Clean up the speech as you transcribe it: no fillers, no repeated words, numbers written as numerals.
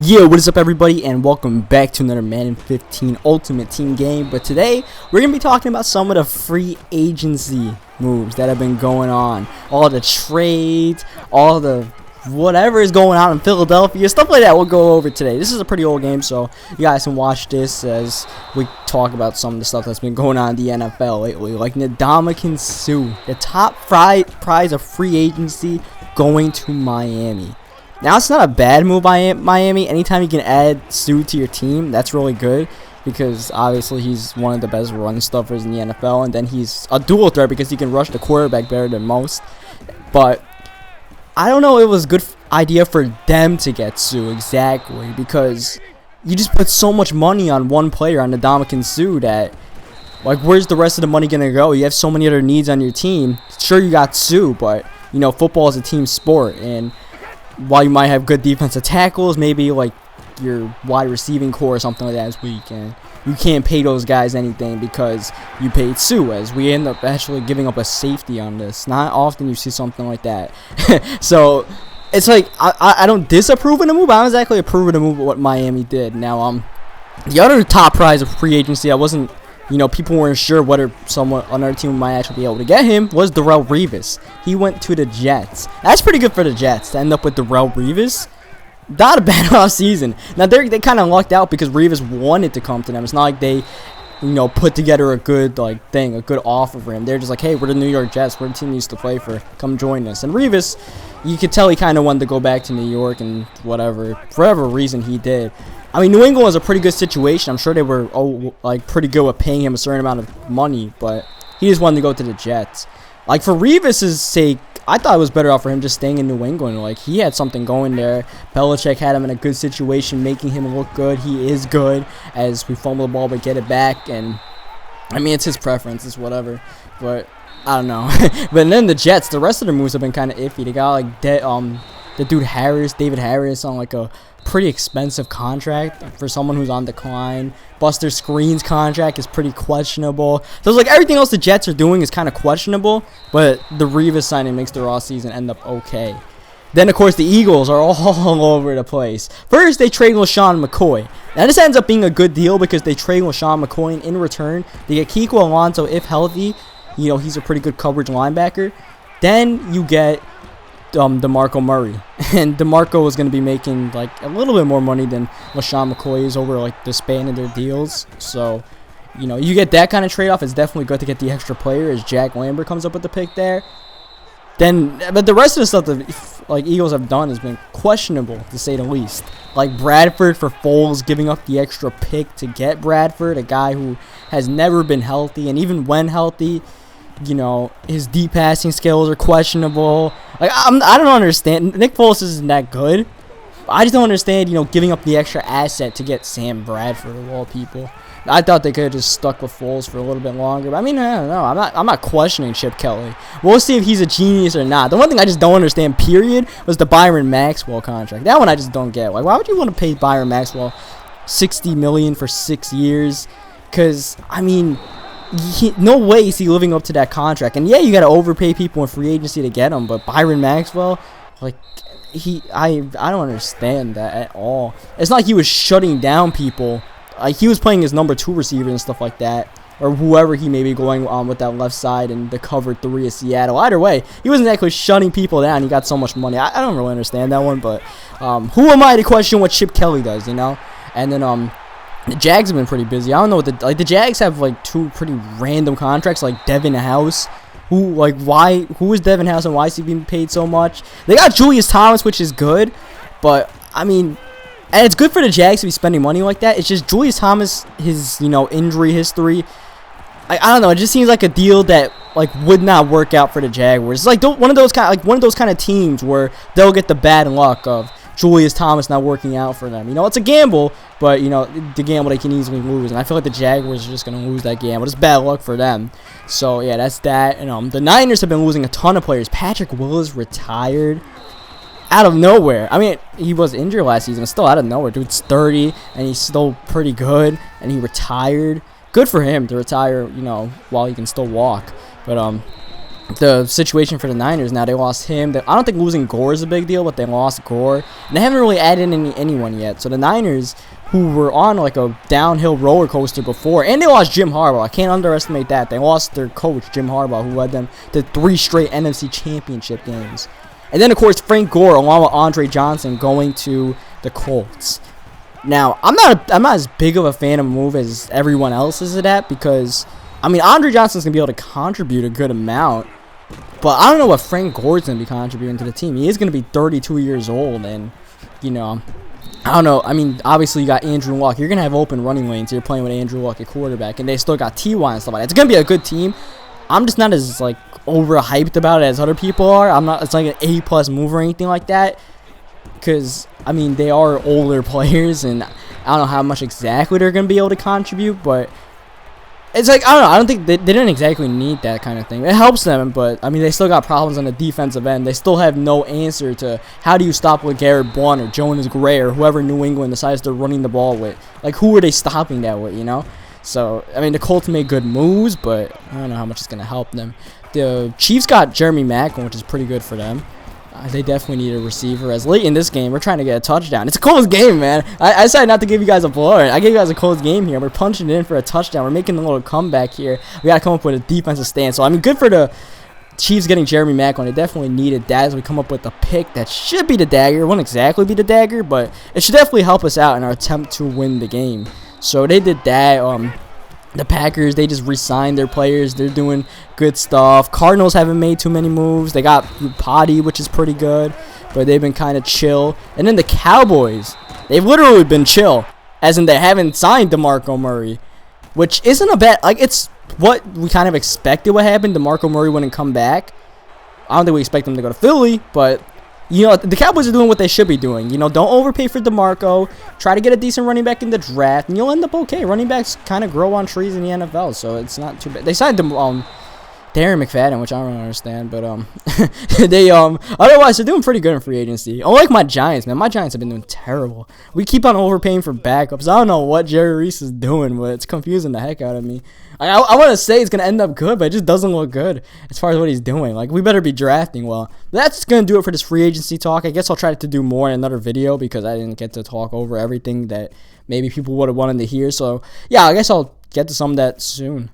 Yo, what is up everybody, and welcome back to another Madden 15 Ultimate Team game. But today, we're going to be talking about some of the free agency moves that have been going on. All the trades, all the whatever is going on in Philadelphia, stuff like that we'll go over today. This is a pretty old game, so you guys can watch this as we talk about some of the stuff that's been going on in the NFL lately. Like Demarco Murray, the top prize of free agency going to Miami. Now, it's not a bad move by Miami. Anytime you can add Sue to your team, that's really good because obviously he's one of the best run stuffers in the NFL, and then he's a dual threat because he can rush the quarterback better than most. But I don't know, it was a good idea for them to get Sue exactly because you just put so much money on one player, on the Demarco Murray, that like, where's the rest of the money gonna go? You have so many other needs on your team. Sure, you got Sue, but you know, football is a team sport, and while you might have good defensive tackles, maybe like your wide receiving core or something like that is weak, and you can't pay those guys anything because you paid Sue, as we end up actually giving up a safety on this. Not often you see something like that. So it's like I don't disapprove of the move, but I don't exactly approve of the move of what Miami did. Now the other top prize of free agency, I wasn't, you know, people weren't sure whether another team might actually be able to get him, was Revis. He went to the Jets. That's pretty good for the Jets to end up with Revis. Not a bad off season. Now they kind of lucked out because Revis wanted to come to them. It's not like they, you know, put together a good a good offer for him. They're just like, hey, we're the New York Jets. We're the team he used to play for. Come join us. And Revis, you could tell he kind of wanted to go back to New York, and for whatever reason he did. I mean, New England was a pretty good situation. I'm sure they were pretty good with paying him a certain amount of money, but he just wanted to go to the Jets. Like, for Revis' sake, I thought it was better off for him just staying in New England. Like, he had something going there. Belichick had him in a good situation, making him look good. He is good as we fumble the ball but get it back. And I mean, it's his preference. It's whatever. But I don't know. But then the Jets, the rest of the moves have been kind of iffy. They got like the dude David Harris, on like a pretty expensive contract for someone who's on decline. Buster Screen's contract is pretty questionable. So it's like everything else the Jets are doing is kind of questionable, but the Revis signing makes their off season end up okay. Then, of course, the Eagles are all over the place. First, they trade LaShawn McCoy. Now, this ends up being a good deal because they trade LaShawn McCoy, and in return, they get Kiko Alonso if healthy. You know, he's a pretty good coverage linebacker. Then you get Demarco Murray, and Demarco is going to be making like a little bit more money than LaShawn McCoy is over like the span of their deals. So, you know, you get that kind of trade-off. It's definitely good to get the extra player as Jack Lambert comes up with the pick there. Then, but the rest of the stuff that like Eagles have done has been questionable, to say the least. Like Bradford for Foles, giving up the extra pick to get Bradford, a guy who has never been healthy, and even when healthy, you know, his deep passing skills are questionable. Like, I don't understand. Nick Foles isn't that good. I just don't understand, you know, giving up the extra asset to get Sam Bradford of all people. I thought they could have just stuck with Foles for a little bit longer. But I mean, I don't know. I'm not questioning Chip Kelly. We'll see if he's a genius or not. The one thing I just don't understand, period, was the Byron Maxwell contract. That one I just don't get. Like, why would you want to pay Byron Maxwell $60 million for 6 years? Because I mean, no way is he living up to that contract. And yeah, you got to overpay people in free agency to get him. But Byron Maxwell, like, I don't understand that at all. It's not like he was shutting down people. Like, he was playing his number 2 receiver and stuff like that, or whoever he may be going on with that left side and the cover 3 of Seattle. Either way, he wasn't actually shutting people down. He got so much money. I don't really understand that one, but who am I to question what Chip Kelly does, you know? And then the Jags have been pretty busy. I don't know what the Jags have like 2 pretty random contracts, like Devin House. Who is Devin House and why is he being paid so much? They got Julius Thomas, which is good, but I mean, and it's good for the Jags to be spending money like that. It's just Julius Thomas, his, you know, injury history. I don't know. It just seems like a deal that like would not work out for the Jaguars. It's like one of those kind of teams where they'll get the bad luck of Julius Thomas not working out for them. You know, it's a gamble, but you know, the gamble they can easily lose. And I feel like the Jaguars are just gonna lose that gamble. It's bad luck for them. So yeah, that's that. And the Niners have been losing a ton of players. Patrick Willis retired out of nowhere. I mean, he was injured last season, but still out of nowhere. Dude's 30, and he's still pretty good, and he retired. Good for him to retire, you know, while he can still walk. But the situation for the Niners now. They lost him. I don't think losing Gore is a big deal, but they lost Gore. And they haven't really added anyone yet. So the Niners, who were on like a downhill roller coaster before, and they lost Jim Harbaugh. I can't underestimate that. They lost their coach, Jim Harbaugh, who led them to 3 straight NFC Championship games. And then, of course, Frank Gore, along with Andre Johnson, going to the Colts. Now, I'm not as big of a fan of a move as everyone else is at that, because, I mean, Andre Johnson's going to be able to contribute a good amount. But I don't know what Frank Gore's going to be contributing to the team. He is going to be 32 years old, and, you know, I don't know. I mean, obviously, you got Andrew Luck. You're going to have open running lanes. You're playing with Andrew Luck at quarterback, and they still got T.Y. and stuff like that. It's going to be a good team. I'm just not as, like, overhyped about it as other people are. I'm not. It's like an A+ move or anything like that, because, I mean, they are older players, and I don't know how much exactly they're going to be able to contribute, but it's like, I don't know. I don't think they didn't exactly need that kind of thing. It helps them, but, I mean, they still got problems on the defensive end. They still have no answer to how do you stop LeGarrette Blount or Jonas Gray or whoever New England decides they're running the ball with. Like, who are they stopping that with, you know? So, I mean, the Colts made good moves, but I don't know how much it's going to help them. The Chiefs got Jeremy Maclin, which is pretty good for them. They definitely need a receiver, as late in this game, we're trying to get a touchdown. It's a close game, man. I decided not to give you guys a blowout. I gave you guys a close game here. We're punching it in for a touchdown. We're making a little comeback here. We got to come up with a defensive stance. So, I mean, good for the Chiefs getting Jeremy Maclin. They definitely needed that as we come up with a pick that should be the dagger. It won't exactly be the dagger, but it should definitely help us out in our attempt to win the game. So, they did that. The Packers, they just re-signed their players. They're doing good stuff. Cardinals haven't made too many moves. They got Potty, which is pretty good, but they've been kind of chill. And then the Cowboys, they've literally been chill, as in they haven't signed Demarco Murray, which isn't a bad, like, it's what we kind of expected would happen. Demarco Murray wouldn't come back. I don't think we expect them to go to Philly, but, you know, the Cowboys are doing what they should be doing. You know, don't overpay for DeMarco. Try to get a decent running back in the draft, and you'll end up okay. Running backs kind of grow on trees in the NFL, so it's not too bad. They signed Darren McFadden, which I don't understand, but they otherwise they're doing pretty good in free agency. Unlike my Giants, man. My Giants have been doing terrible. We keep on overpaying for backups. I don't know what Jerry Reese is doing, but it's confusing the heck out of me. I want to say it's going to end up good, but it just doesn't look good as far as what he's doing. Like, we better be drafting well. That's going to do it for this free agency talk. I guess I'll try to do more in another video because I didn't get to talk over everything that maybe people would have wanted to hear. So, yeah, I guess I'll get to some of that soon.